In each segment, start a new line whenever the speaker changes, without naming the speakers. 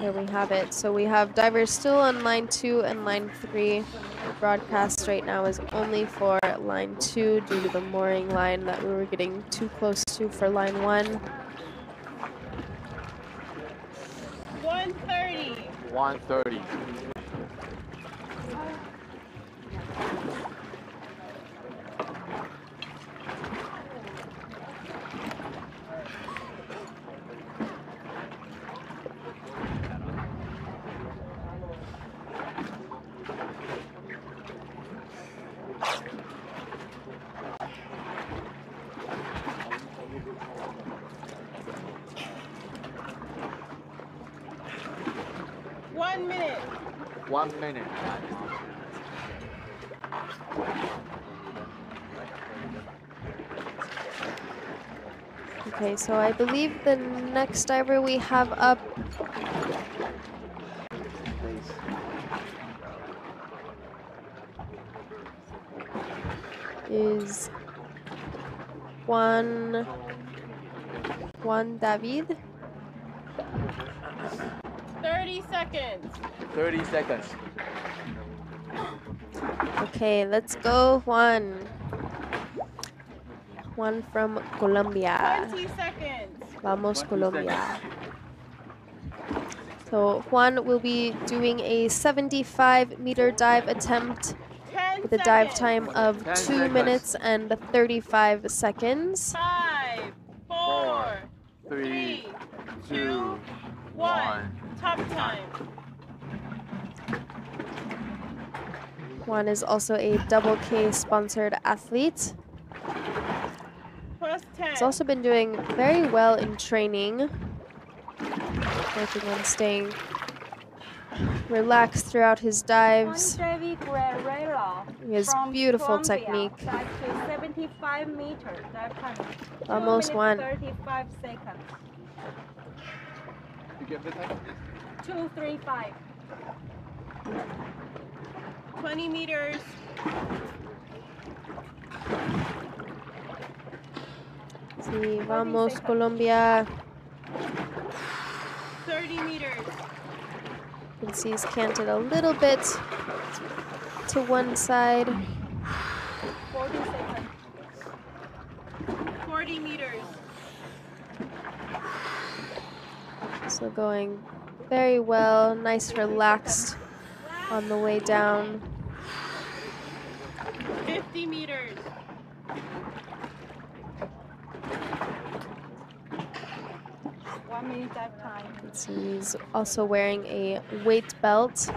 There we have it. So we have divers still on line 2 and line 3. The broadcast right now is only for line 2 due to the mooring line that we were getting too close to for line 1.
130.
130.
One minute.
1 minute.
Okay, so I believe the next diver we have up is Juan David.
30 seconds.
30 seconds.
Okay, let's go, Juan. Juan from Colombia.
20 seconds.
Vamos,
20
Colombia. So Juan will be doing a 75-meter dive attempt
10
with a dive
seconds.
time of
10
2
seconds.
minutes and 35 seconds.
5, 4,
3,
2,
2,
1. Top time.
Juan is also a Double K sponsored athlete.
Plus 10.
He's also been doing very well in training, working on staying relaxed throughout his dives.
Juan David Guerrero
He has
from
beautiful
Colombia,
technique.
dive to 75 meters dive time.
Almost
2
one.
minutes 35 seconds.
You get the time?
235.
20 meters.
Sí, vamos, Colombia.
30 meters.
You can see he's canted a little bit to one side.
40 seconds.
40 meters.
So going very well, nice relaxed on the way down.
50 meters.
1 minute dive time.
Let's see, he's also wearing a weight belt.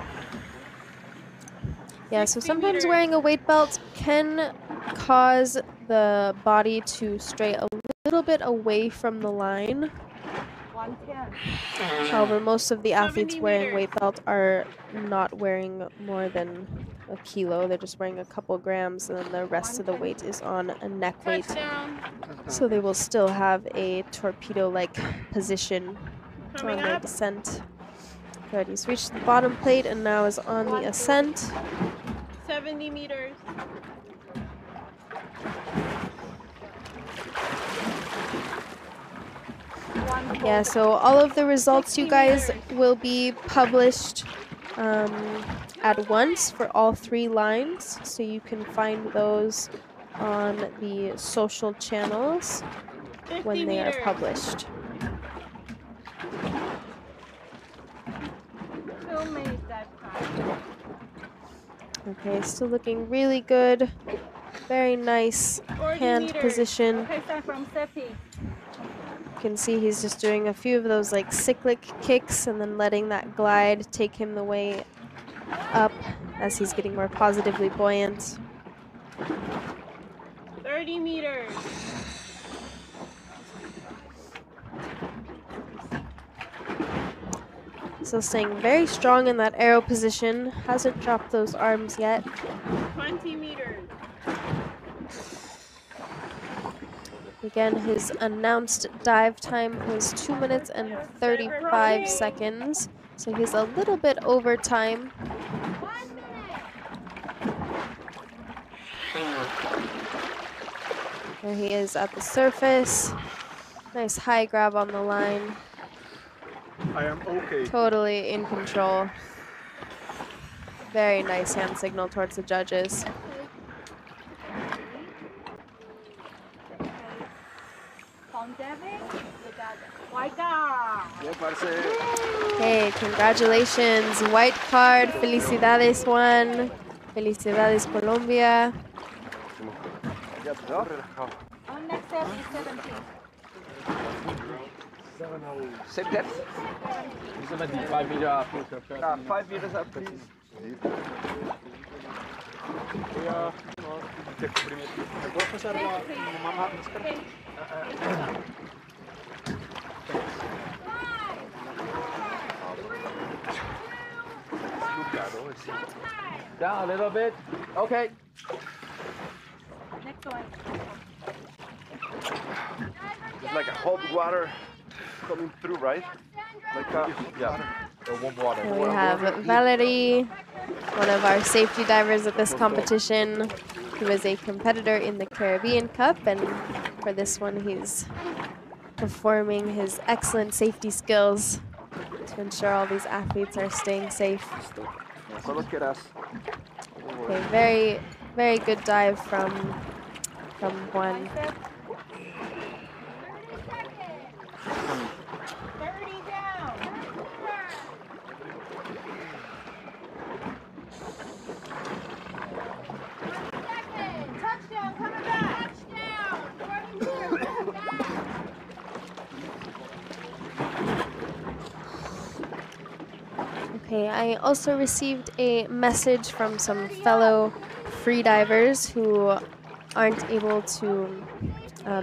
Yeah, so
60
sometimes
meters.
wearing a weight belt can cause the body to stray a little bit away from the line.
110.
However, most of the athletes
70
wearing
meters.
weight belt are not wearing more than a kilo. They're just wearing a couple grams, and then the rest of the weight is on a neck weight.
Touchdown.
So they will still have a torpedo-like position
Coming
on their
up.
descent. Good, he's reached the bottom plate and now is on the ascent.
70 meters.
Yeah, so all of the results, you
60
guys,
meters.
will be published at once for all 3 lines. So you can find those on the social channels
50
when they are
meters.
published.
2 minutes dive time.
Okay, still looking really good. Very nice
40
hand
meters.
position.
Okay, time from safety.
You can see he's just doing a few of those like cyclic kicks and then letting that glide take him the way up as he's getting more positively buoyant.
30 meters.
Still staying very strong in that arrow position. Hasn't dropped those arms yet.
20 meters.
Again, his announced dive time was 2 minutes and 35 seconds. So he's a little bit over time.
1 minute.
There he is at the surface. Nice high grab on the line.
I am okay.
Totally in control. Very nice hand signal towards the judges.
White card.
Yeah, parce.
Hey, congratulations. White card. Felicidades, Juan. Felicidades, Colombia.
On next step is 17.
Same depth?
75 meters up. 5 meters up, please. ¿Me puedes pasar la mamá?
Down a little bit. Okay.
Next one.
It's like a hot water coming through, right? Like yeah.
Warm water.
And we have Valerie, one of our safety divers at this competition, who is a competitor in the Caribbean Cup, and for this one he's performing his excellent safety skills to ensure all these athletes are staying safe. Okay, very, very good dive from Juan.
30 down. Touchdown, coming back.
Okay, I also received a message from some fellow freedivers who aren't able to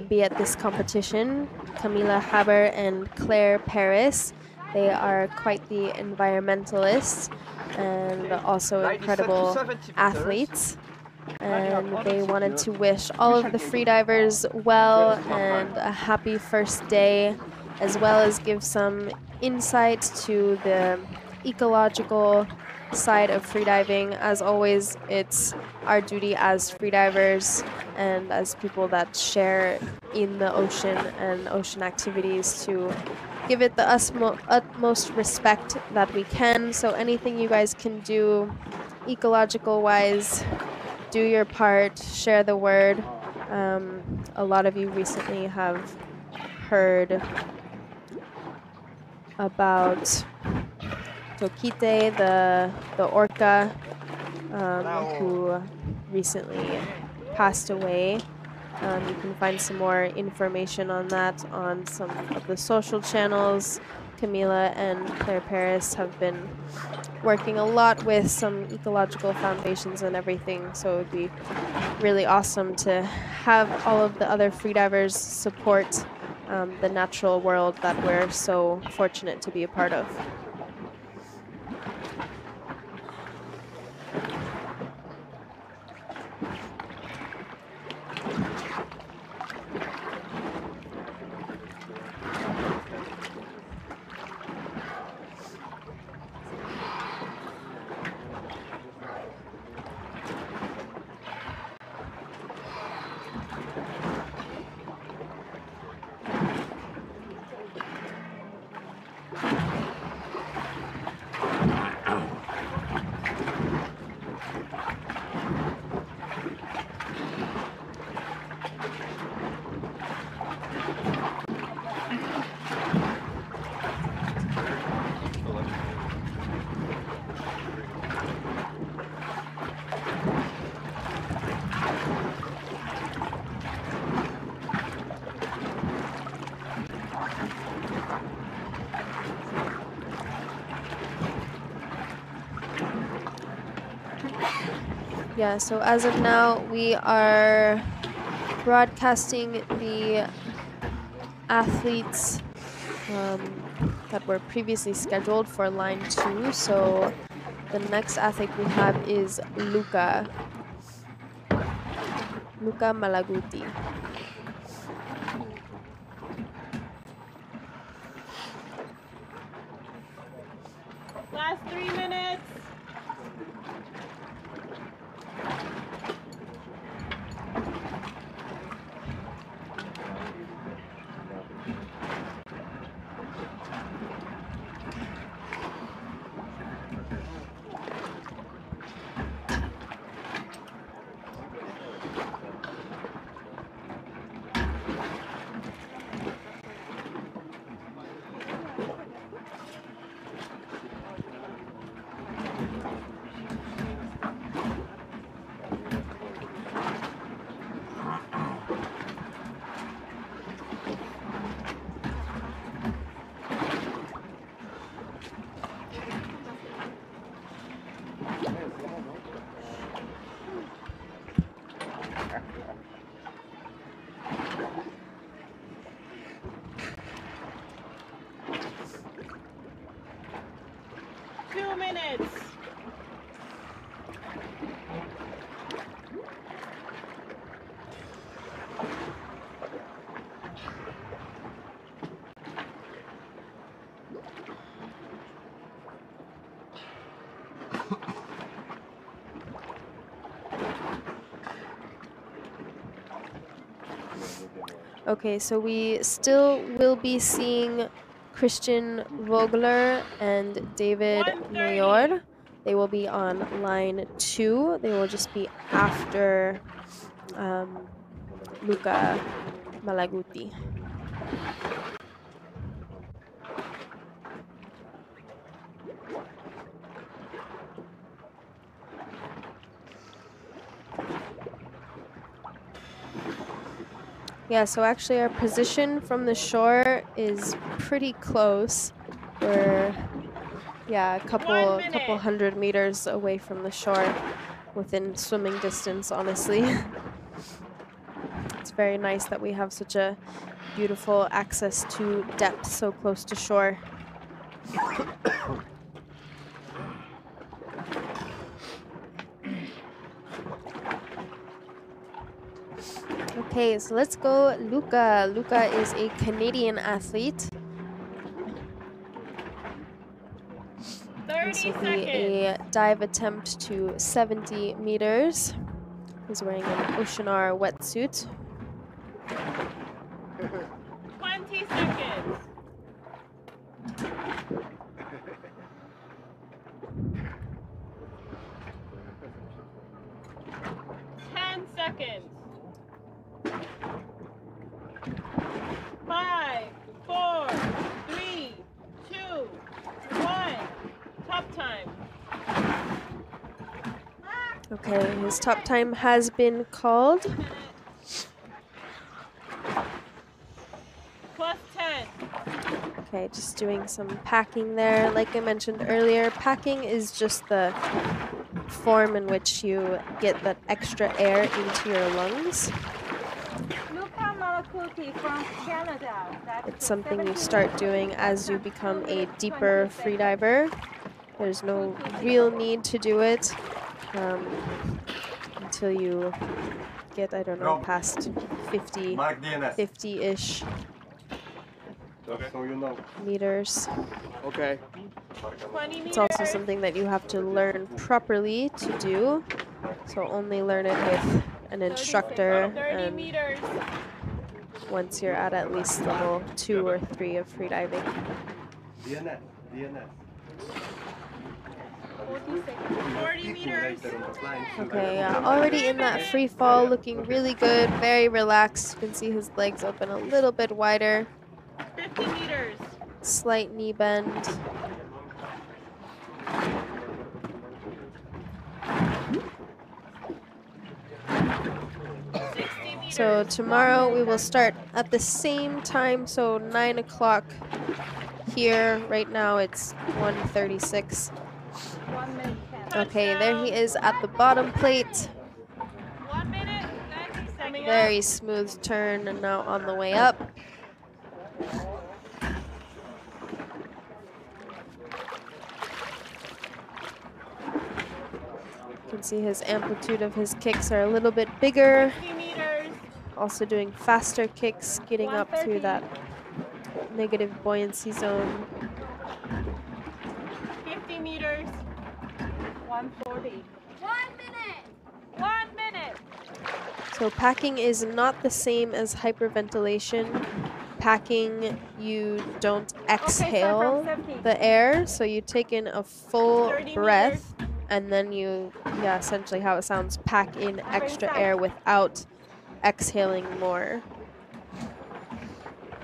be at this competition. Camila Haber and Claire Paris. They are quite the environmentalists and also incredible athletes. And they wanted to wish all of the freedivers well and a happy first day, as well as give some insight to the ecological side of freediving. As always, it's our duty as freedivers and as people that share in the ocean and ocean activities to give it the utmost respect that we can. So anything you guys can do ecological wise, do your part, share the word. A lot of you recently have heard about Tokite, the orca, who recently passed away. You can find some more information on that on some of the social channels. Camila and Claire Paris have been working a lot with some ecological foundations and everything, so it would be really awesome to have all of the other freedivers support the natural world that we're so fortunate to be a part of. Yeah, so as of now, we are broadcasting the athletes that were previously scheduled for line 2. So the next athlete we have is Luca Malaguti.
Last 3 minutes. 2 minutes.
Okay, so we still will be seeing Christian Vogler and David
1:30.
Mayor. They will be on line 2. They will just be after Luca Malaguti. Yeah, so actually our position from the shore is pretty close. We're, yeah, a
1
couple
minute.
hundred meters away from the shore, within swimming distance, honestly. It's very nice that we have such a beautiful access to depth so close to shore. Okay, so let's go Luca. Luca is a Canadian athlete.
30
This will be
seconds.
a dive attempt to 70 meters. He's wearing an Oceanar wetsuit.
20 seconds. 10 seconds. 5, 4, 3, 2, 1. Top time.
Okay, his top time has been called.
Plus 10.
Okay, just doing some packing there. Like I mentioned earlier, packing is just the form in which you get that extra air into your lungs.
Luca Malaguti from Canada. That's
It's something you
17
start doing as you become a deeper freediver. There's no real need to do it until you get, I don't know, past 50,
Mark DNS.
50-ish
Just so you know.
meters.
Okay.
20 meters.
It's also something that you have to learn properly to do. So only learn it with an instructor
30
and
meters.
once you're at least level 2 or 3 of freediving.
DNS. DNS.
40 meters.
Okay, yeah, already in that free fall, looking really good, very relaxed. You can see his legs open a little bit wider.
50 meters.
Slight knee bend. So tomorrow we will start at the same time, so 9 o'clock here. Right now it's 1:36.
1 minute 10.
Okay, there he is at the bottom plate.
1 minute, 90 seconds.
Very smooth turn and now on the way up. You can see his amplitude of his kicks are a little bit bigger.
50 meters.
Also doing faster kicks, getting up through that negative buoyancy zone.
50 meters.
140.
1 minute. 1 minute.
So packing is not the same as hyperventilation. Packing, you don't exhale the air, so you take in a full
30
breath, and then you, yeah, essentially how it sounds, pack in extra air without exhaling more.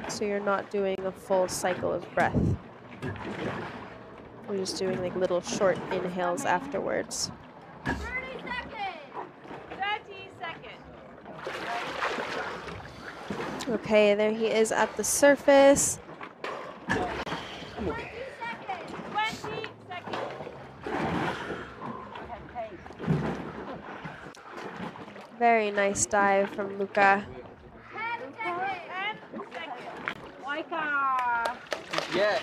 So you're not doing a full cycle of breath. You're just doing like little short inhales afterwards.
30 seconds.
Okay, there he is at the surface.
20 seconds.
Very nice dive from Luca.
10 seconds.
Waika.
Yeah.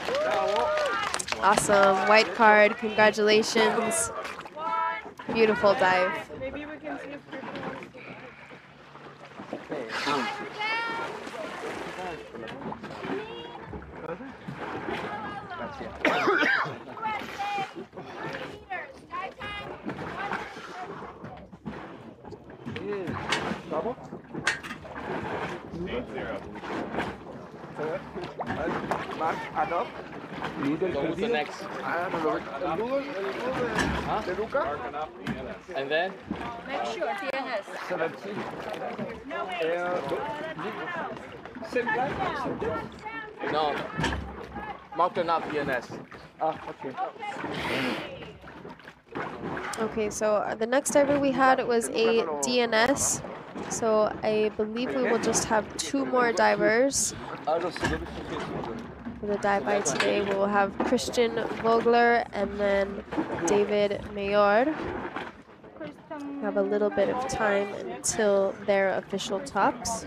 Awesome. White card. Congratulations. Beautiful dive.
Maybe we can see if
Double? Mark, add up.
So who's the next?
I don't know. El nudo de Luca?
And then?
make sure DNS.
17. Same guy?
No. Mark not PNS.
Ah, okay.
Okay, so the next diver we had was a DNS. So I believe we will just have 2 more divers. For the dive by today, we will have Christian Vogler and then David Mayor. We have a little bit of time until their official tops.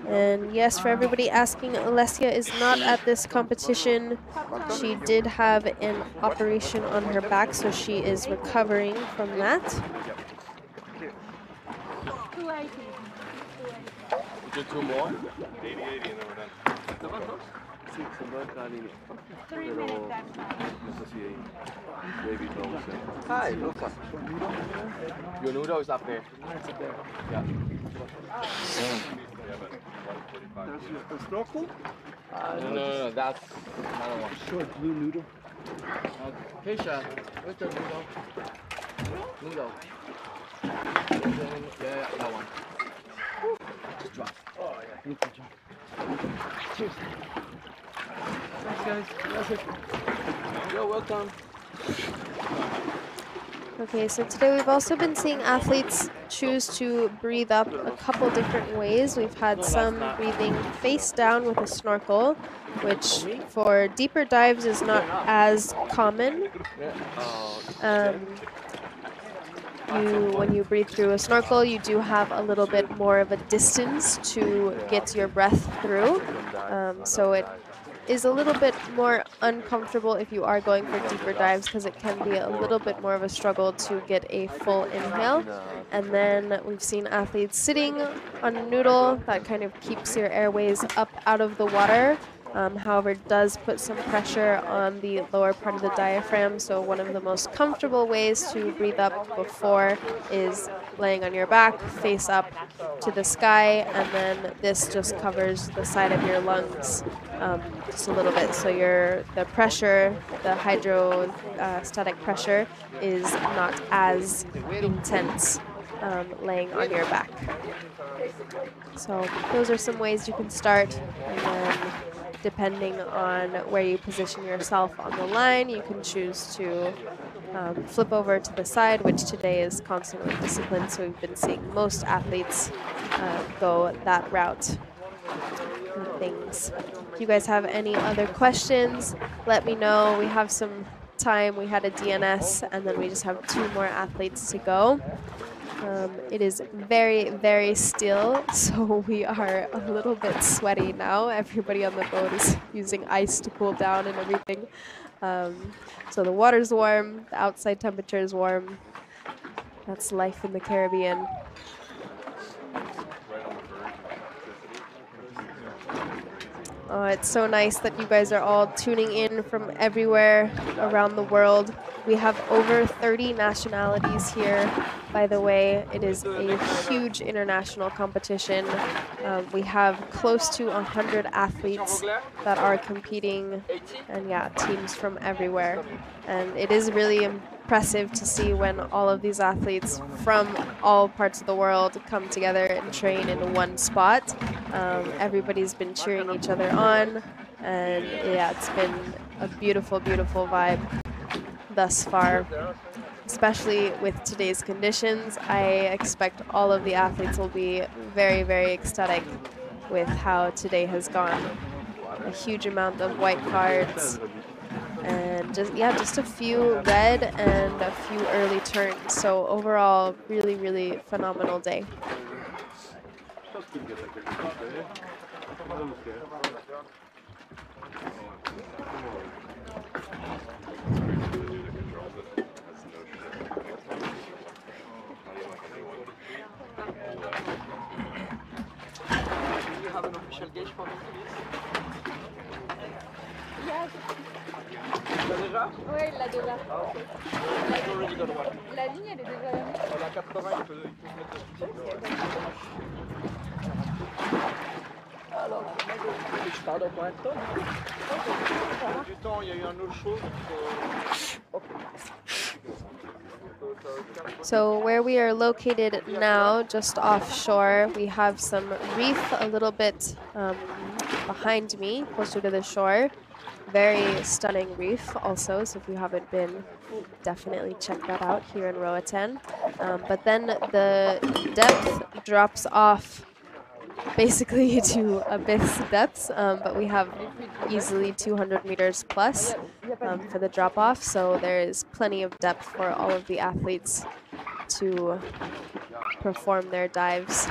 And yes, for everybody asking, Alessia is not at this competition. She did have an operation on her back, so she is recovering from that.
280.
Do 2 more?
3 minutes that time.
Hi, Luca.
Your noodle is up there. Yeah.
There's a snorkel?
No, that's another one.
Short blue noodle.
Keisha, where's the noodle? Noodle. Yeah, that one. Just drop. Oh, yeah. Cheers. Thanks, guys. You're welcome.
Okay, so today we've also been seeing athletes choose to breathe up a couple different ways. We've had some breathing face down with a snorkel, which for deeper dives is not as common. When you breathe through a snorkel, you do have a little bit more of a distance to get your breath through. So it is a little bit more uncomfortable if you are going for deeper dives because it can be a little bit more of a struggle to get a full inhale. And then we've seen athletes sitting on a noodle that kind of keeps your airways up out of the water. However, it does put some pressure on the lower part of the diaphragm. So one of the most comfortable ways to breathe up before is laying on your back, face up to the sky, and then this just covers the side of your lungs just a little bit. So the pressure, the hydrostatic pressure is not as intense laying on your back. So those are some ways you can start, and then depending on where you position yourself on the line, you can choose to flip over to the side, which today is constantly disciplined, so we've been seeing most athletes go that route and things. If you guys have any other questions, let me know. We have some time. We had a DNS, and then we just have 2 more athletes to go. It is very, very still, so we are a little bit sweaty now. Everybody on the boat is using ice to cool down and everything. So the water's warm, the outside temperature is warm. That's life in the Caribbean. Oh, it's so nice that you guys are all tuning in from everywhere around the world. We have over 30 nationalities here, by the way. It is a huge international competition. We have close to 100 athletes that are competing, and yeah, teams from everywhere. And it is really impressive to see when all of these athletes from all parts of the world come together and train in one spot. Everybody's been cheering each other on, and yeah, it's been a beautiful, beautiful vibe thus far. Especially with today's conditions, I expect all of the athletes will be very, very ecstatic with how today has gone. A huge amount of white cards, and just a few red and a few early turns. So overall, really, really phenomenal day.
T'as déjà?
Ouais, il l'a déjà.
It's already got one.
La ligne, elle est déjà là.
Elle a 80, il peut se mettre dessus.
Alors, je pars dans combien de temps?
Du temps, il y a eu un eau chaude.
So where we are located now, just offshore, we have some reef a little bit behind me, closer to the shore. Very stunning reef also, so if you haven't been, definitely check that out here in Roatan. But then the depth drops off basically to abyss depths, but we have easily 200 meters plus for the drop off, so there is plenty of depth for all of the athletes to perform their dives.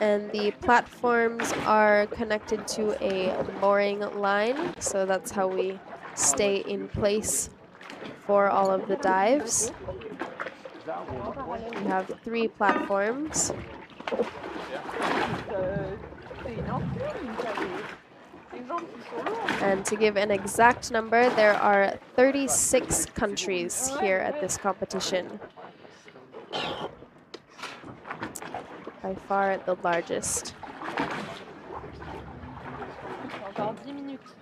And the platforms are connected to a mooring line, so that's how we stay in place for all of the dives. We have 3 platforms. And to give an exact number, there are 36 countries here at this competition. By far the largest.
Encore 10 minutes.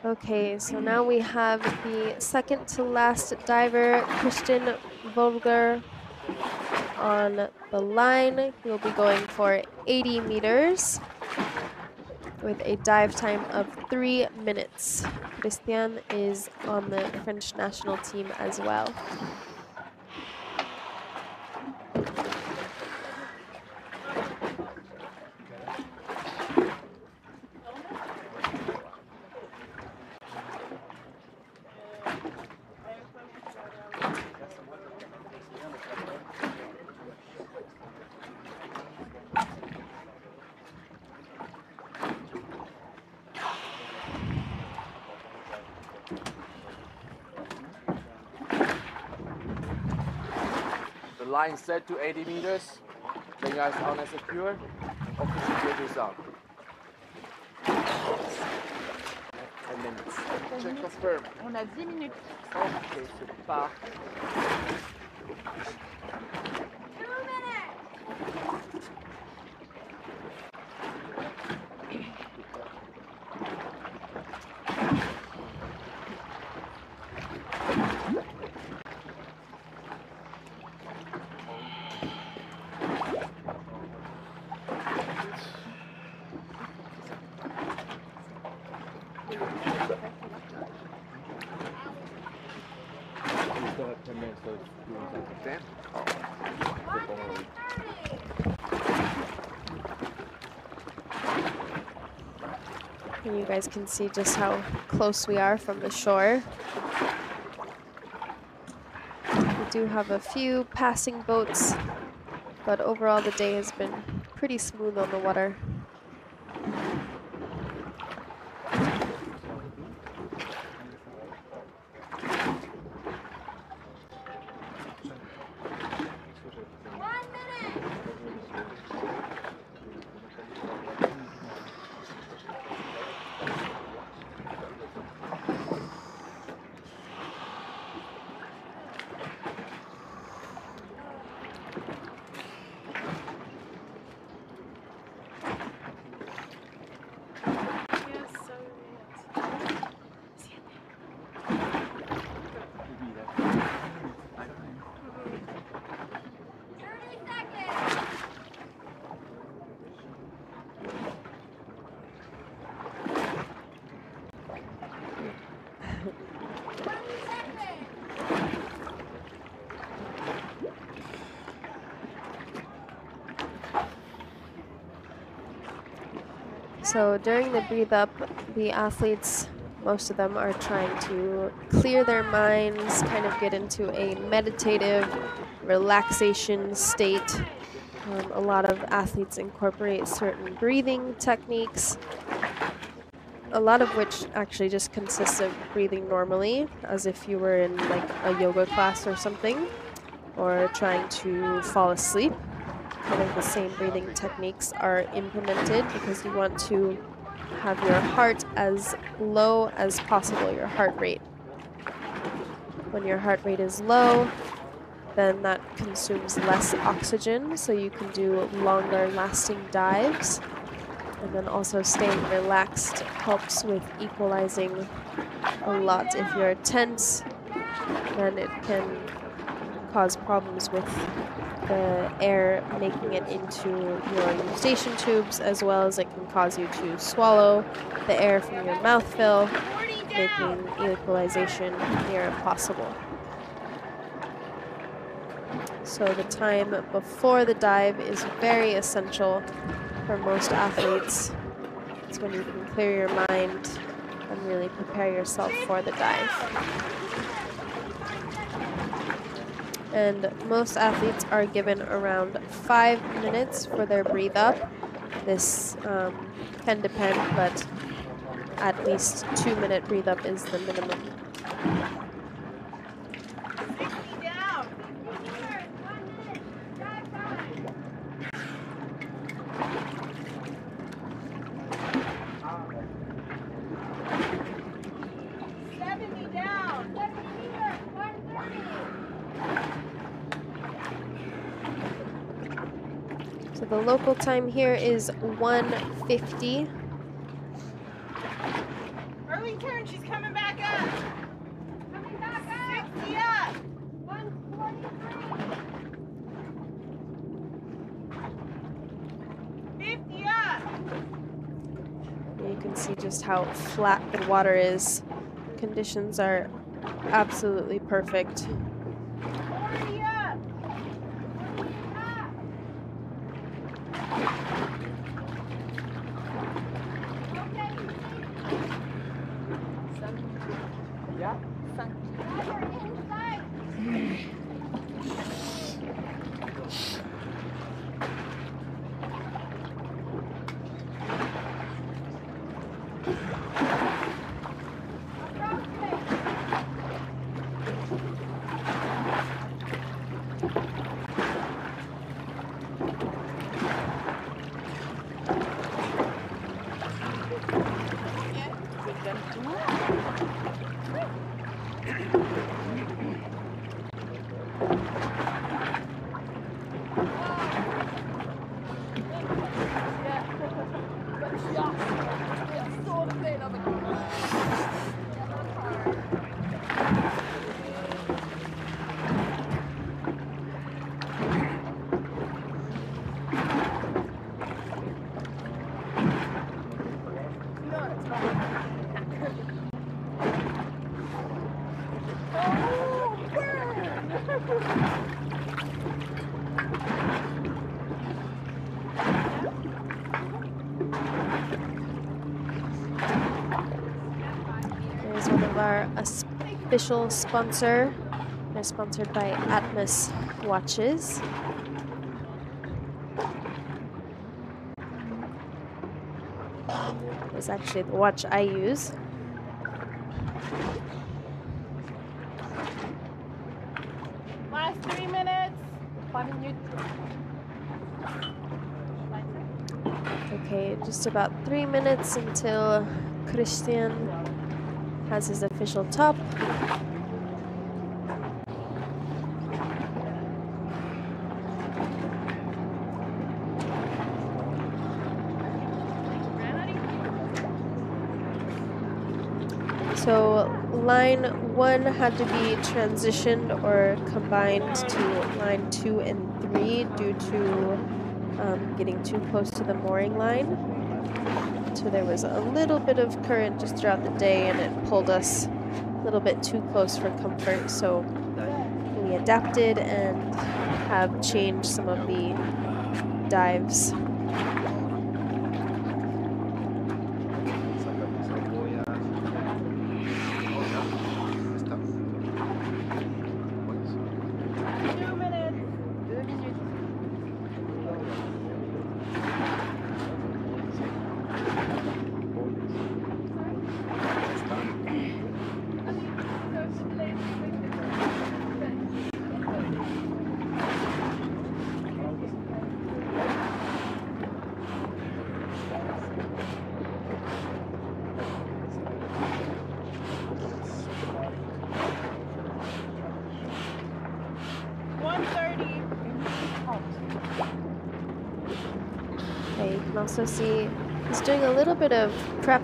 Okay, so now we have the second to last diver, Christian Vogler, on the line. He'll be going for 80 meters with a dive time of 3 minutes. Christian is on the French national team as well.
The line set to 80 meters. Then you guys on and secure. Official bridges out. 10 minutes.
Check confirm.
On a 10 minutes.
Ok, c'est parti.
And you guys can see just how close we are from the shore. We do have a few passing boats, but overall the day has been pretty smooth on the water. So during the breathe up, the athletes, most of them are trying to clear their minds, kind of get into a meditative relaxation state. A lot of athletes incorporate certain breathing techniques. a lot of which actually just consists of breathing normally, as if you were in like a yoga class or something, or trying to fall asleep. Kind of the same breathing techniques are implemented because you want to have your heart as low as possible, your heart rate. When your heart rate is low, then that consumes less oxygen, so you can do longer lasting dives. And then also staying relaxed helps with equalizing a lot. If you're tense, then it can cause problems with the air making it into your eustachian tubes, as well as it can cause you to swallow the air from your mouth fill, making equalization near impossible. So the time before the dive is very essential for most athletes. It's when you can clear your mind and really prepare yourself for the dive. And most athletes are given around 5 minutes for their breathe up. This can depend, but at least 2-minute breathe up is the minimum. So the local time here is 1:50.
Early turn, she's coming back up. Coming back up. 60 up. 143. 50 up.
You can see just how flat the water is. Conditions are absolutely perfect.
40 up. 40 up.
Yeah?
There's one of our official sponsor. They're sponsored by Atmos watches. It's actually the watch I use.
Last 3 minutes.
3 minutes.
Okay, just about 3 minutes until Christian has his official top. So line 1 had to be transitioned or combined to line 2 and 3 due to getting too close to the mooring line. So there was a little bit of current just throughout the day and it pulled us a little bit too close for comfort. So we adapted and have changed some of the dives. can also see he's doing a little bit of prep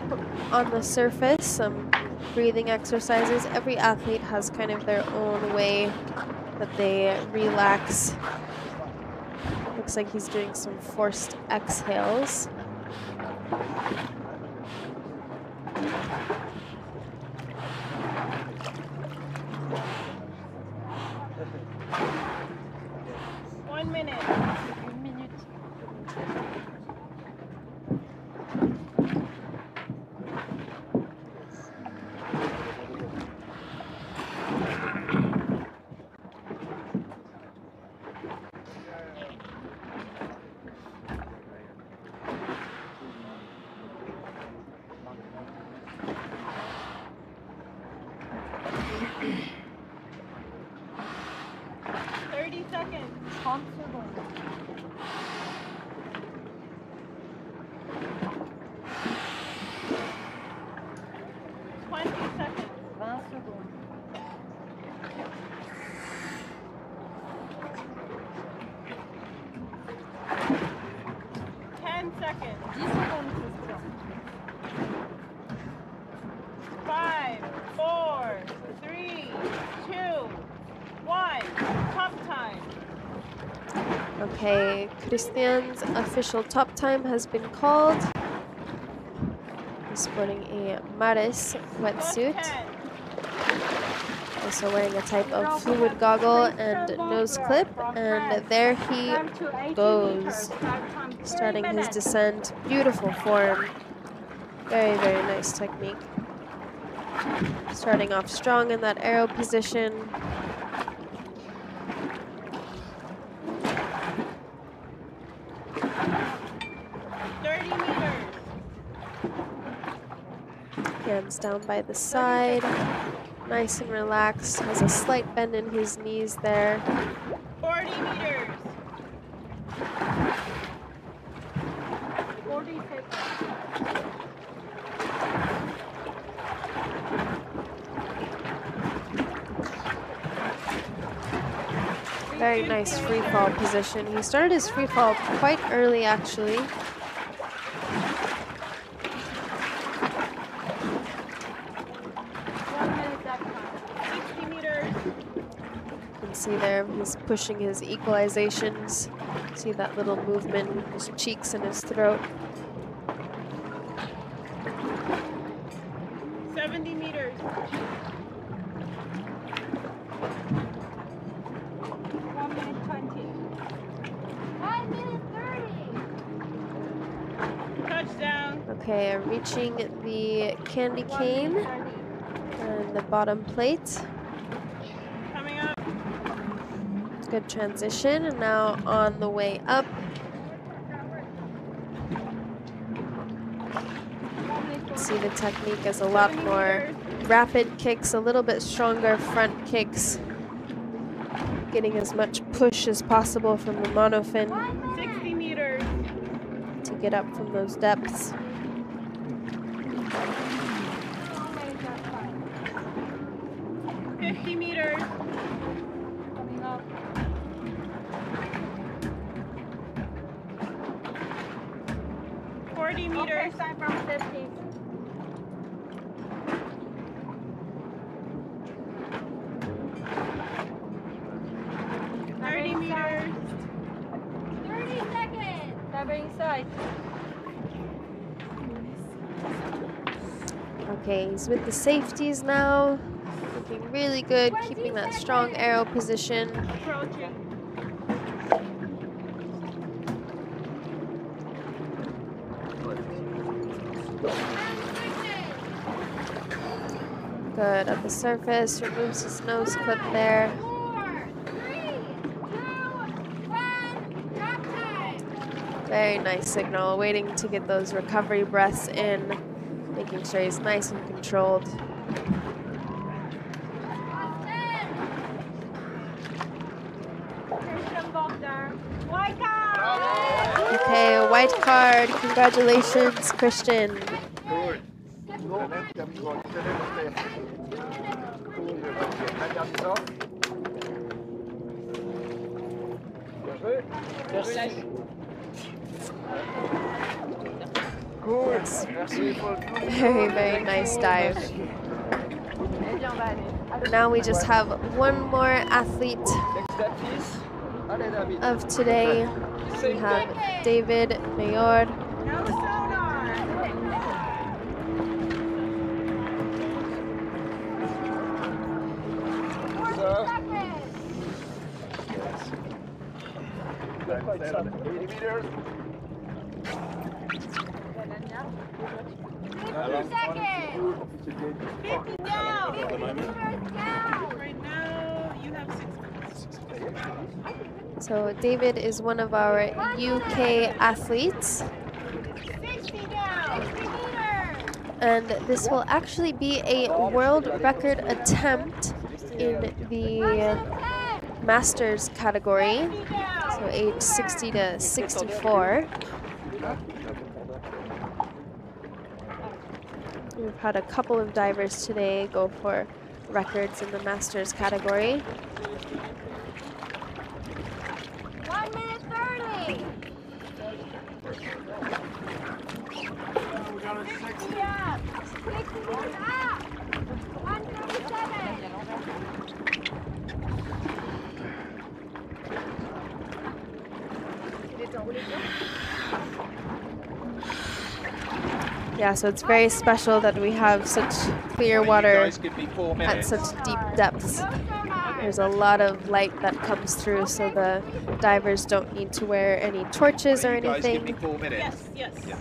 on the surface, some breathing exercises. Every athlete has kind of their own way that they relax. Looks like he's doing some forced exhales.
One minute.
Une minute.
Seconds.
30 secondes.
20 seconds.
20 secondes.
10 seconds.
10 secondes, Christian.
5, 4, 3, 2, 1. Top time.
Okay, Christian's official top time has been called. He's sporting a Maris
Plus
wetsuit,
10.
also wearing a type of fluid goggle and nose clip, and there he goes, starting his descent. Beautiful form, very, very nice technique. Starting off strong in that arrow position. Hands down by the side, nice and relaxed, has a slight bend in his knees there.
40 meters.
40 seconds.
Very nice free fall position. He started his free fall quite early actually.
60 meters.
You can see there he's pushing his equalizations. See that little movement in his cheeks and his throat.
70 meters.
1 minute 20. 1 minute 30.
Touchdown.
Okay, reaching the candy
1
cane
minute 30.
and the bottom plate.
Coming up.
Good transition, and now on the way up. See the technique is a lot
70
more
meters.
rapid kicks, a little bit stronger front kicks. Getting as much push as possible from the monofin
60 meters.
to get up from those depths.
50 meters.
Coming up.
40 meters.
Time from 50.
30 meters.
30 seconds. Cover inside.
Okay, he's with the safeties now. Looking really good, keeping that strong arrow position.
Approaching.
Good at the surface, removes his nose clip there.
4, 3, 2, 1. Drop time.
Very nice signal, waiting to get those recovery breaths in, making sure he's nice and controlled.
Christian Bogdar. White card.
Okay, a white card. Congratulations, Christian.
Excelente, amigo, excelente. Bien joué.
Merci.
Yes. Very, very nice dive. Now we just have one more athlete of today. We have David Mayor.
No sonar.
Seconds.
50 down. Right now, you have 6 minutes.
So David is one of our UK athletes,
60 down.
60 meters.
and this will actually be a world record attempt in the Masters category,
50 down.
so age 60 to 64. We've had a couple of divers today go for records in the Masters category.
1 minute 30. 60 up. 60 meters up. 137.
Yeah, so it's very special that we have such clear water at such deep depths. There's a lot of light that comes through, so the divers don't need to wear any torches or anything.
Yes, yes.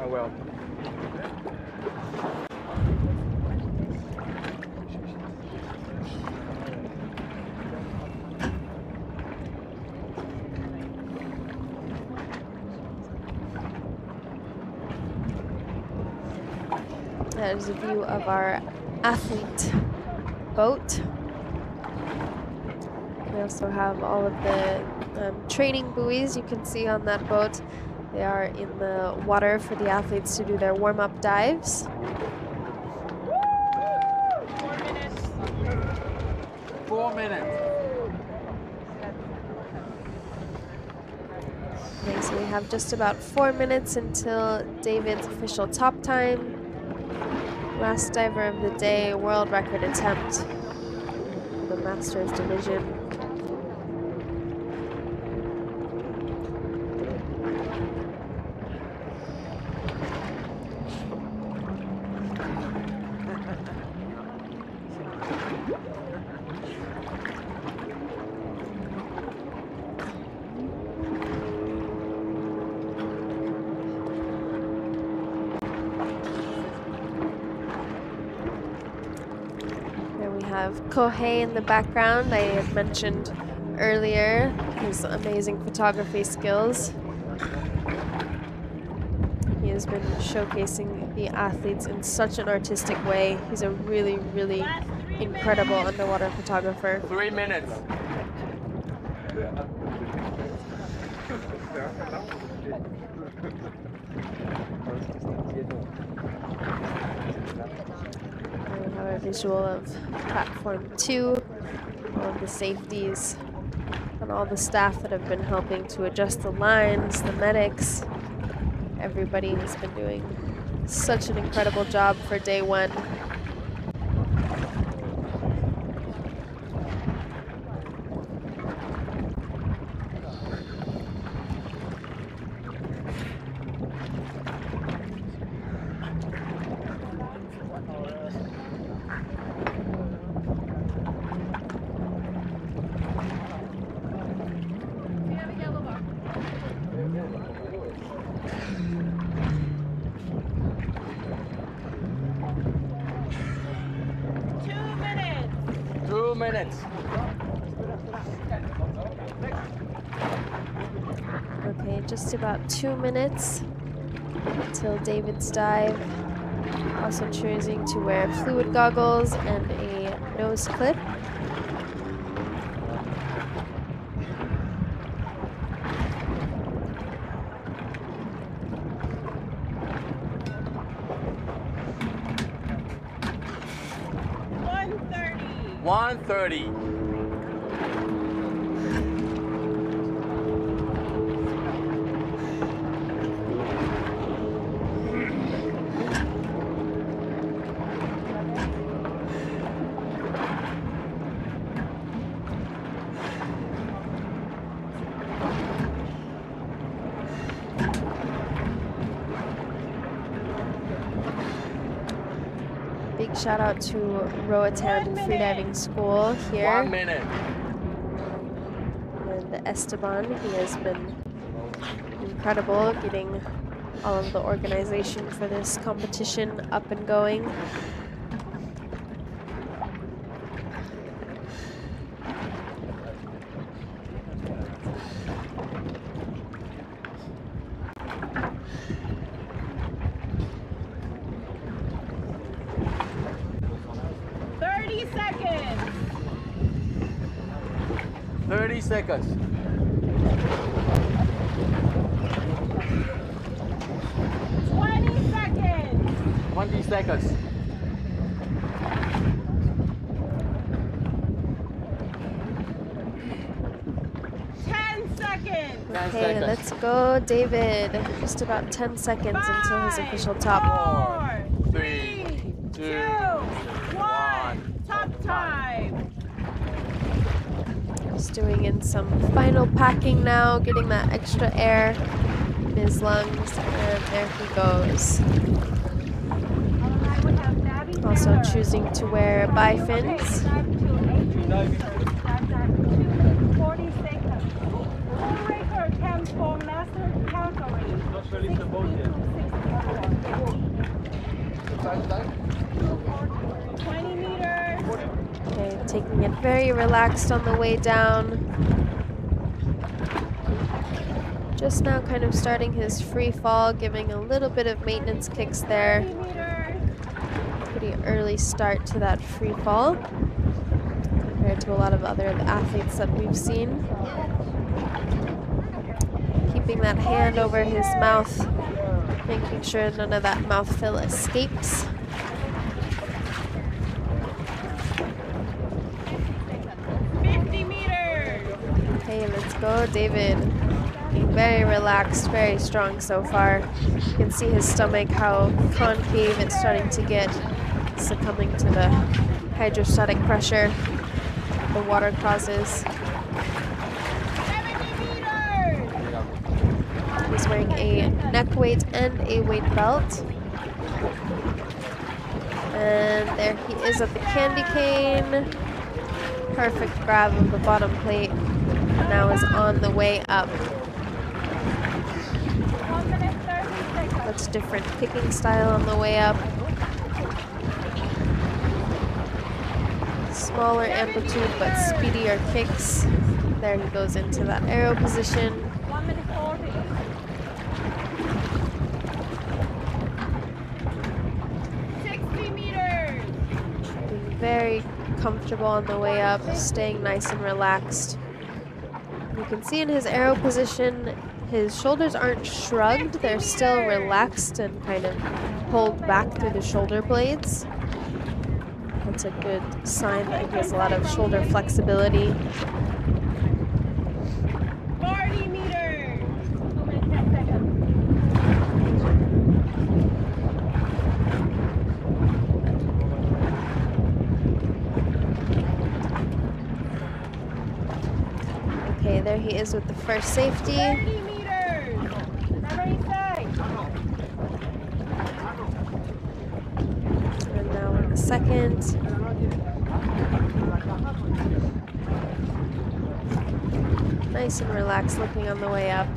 Oh well.
That is a view of our athlete boat. We also have all of the training buoys you can see on that boat. They are in the water for the athletes to do their warm-up dives.
4 minutes.
4 minutes.
Okay, so we have just about 4 minutes until David's official top time. Last diver of the day, world record attempt for the Masters division. Kohei in the background. I had mentioned earlier his amazing photography skills. He has been showcasing the athletes in such an artistic way. He's a really, really incredible underwater photographer.
3 minutes.
We have a visual of platform 2, all of the safeties, and all the staff that have been helping to adjust the lines, the medics. Everybody has been doing such an incredible job for day one. Okay, just about 2 minutes until David's dive. Also choosing to wear fluid goggles and a nose clip. big shout out to Roatan Freediving School here.
1 minute.
And Esteban, he has been incredible getting all of the organization for this competition up and going.
Seconds.
30 seconds.
20 seconds.
20 seconds.
10 seconds.
10
Okay,
seconds.
let's go, David. Just about 10 seconds until his official top.
4, 3, 2, 1. Top time.
Just doing in some final packing now, getting that extra air in his lungs, and there he goes. Also choosing to wear bifins.
40 seconds. World record comes for master category. 20 meters.
Okay, taking it very relaxed on the way down. Just now kind of starting his free fall, giving a little bit of maintenance kicks there.
30 meters.
Pretty early start to that free fall compared to a lot of other athletes that we've seen. Keeping that hand over his mouth, making sure none of that mouthfeel escapes. Okay, let's go, David. Being very relaxed, very strong so far. You can see his stomach, how concave it's starting to get, succumbing to the hydrostatic pressure the water causes.
70 meters.
He's wearing a neck weight and a weight belt. And there he is at the candy cane. Perfect grab of the bottom plate. Now is on the way up.
1 minute 30 seconds.
Much different kicking style on the way up. Smaller amplitude but speedier kicks. There he goes into that arrow position.
1 minute 40. 60 meters.
Being very comfortable on the way up, staying nice and relaxed. You can see in his arrow position, his shoulders aren't shrugged, they're still relaxed and kind of pulled back through the shoulder blades. That's a good sign that he has a lot of shoulder flexibility.
40 meters. 2 minutes 10 seconds.
Okay, there he is with the first safety.
30 meters. Never inside.
And now in the second. Nice and relaxed looking on the way up.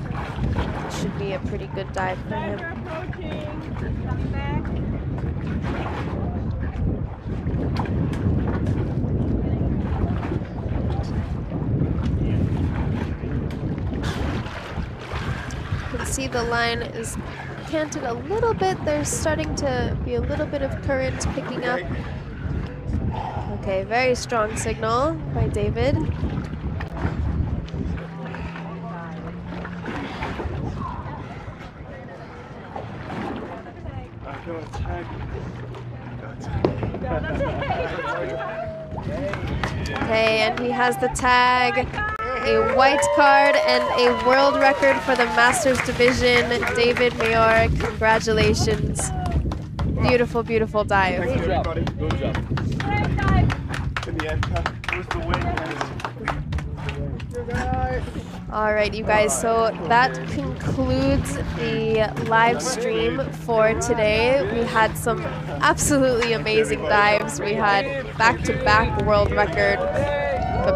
Should be a pretty good dive for him.
Diver approaching. Coming back.
You can see the line is canted a little bit. There's starting to be a little bit of current picking up. Okay, very strong signal by David. Okay, and he has the tag, a white card, and a world record for the Masters Division. David Mayor, congratulations. Beautiful, beautiful dive.
Thank you, everybody.
Good job.
Great dive.
In the end, was the win.
All right, you guys, so that concludes the live stream for today. We had some absolutely amazing dives. We had back-to-back world record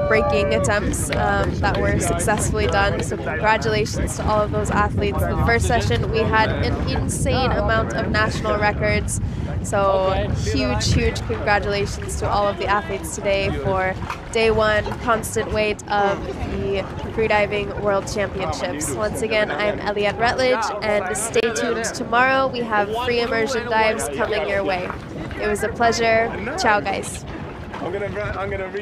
breaking attempts that were successfully done. So congratulations to all of those athletes. The first session, we had an insane amount of national records. So huge congratulations to all of the athletes today for day one constant weight of the freediving world championships. Once again, I'm Eliette Rutledge, and stay tuned. Tomorrow we have free immersion dives coming your way. It was a pleasure. Ciao, guys.
I'm gonna read